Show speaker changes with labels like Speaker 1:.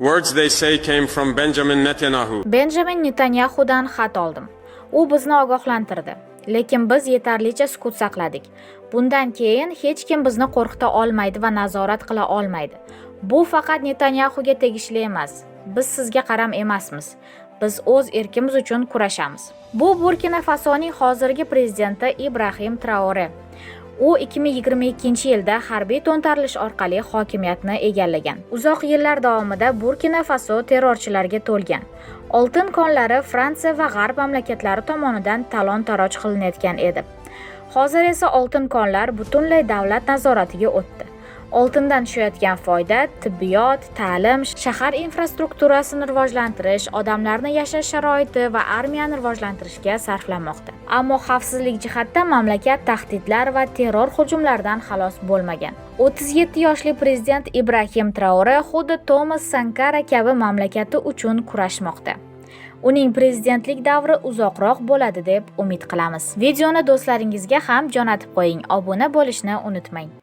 Speaker 1: Words they say came from Benjamin Netanyahu.
Speaker 2: Benjamin Netanyahudan xat oldim. U bizni ogohlantirdi, lekin biz yetarlicha sukut saqladik. Bundan keyin hech kim bizni qo'rqita olmaydi va nazorat qila olmaydi. Bu faqat Netanyahuga tegishli emas. Biz sizga qaram emasmiz. Biz o'z erkimiz uchun kurashamiz. Bu Burkina Fasoning hozirgi prezidenti Ibrahim Traore. U 2022-yilda harbiy to'ntarilish orqali hokimiyatni egallagan. Uzoq yillar davomida Burkina Faso terrorchilarga to'lgan. Oltin konlari Fransiya va G'arb mamlakatlari tomonidan talon-taroj qilinayotgan edi. Hozir esa oltin konlar butunlay davlat nazoratiga o'tdi. Oltindan tushayotgan foyda tibbiyot, ta'lim, shahar infrastrukturasini rivojlantirish, odamlarning yashash sharoiti va armiyani rivojlantirishga sarflanmoqda. Ammo xavfsizlik jihatdan mamlakat tahdidlar va terror hujumlaridan xalos bo'lmagan. 37 yoshli prezident Ibrahim Traore xuddi Thomas Sankara kabi mamlakati uchun kurashmoqda. Uning prezidentlik davri uzoqroq bo'ladi deb umid qilamiz. Videoni do'stlaringizga ham jo'natib qo'ying. Obuna bo'lishni unutmang.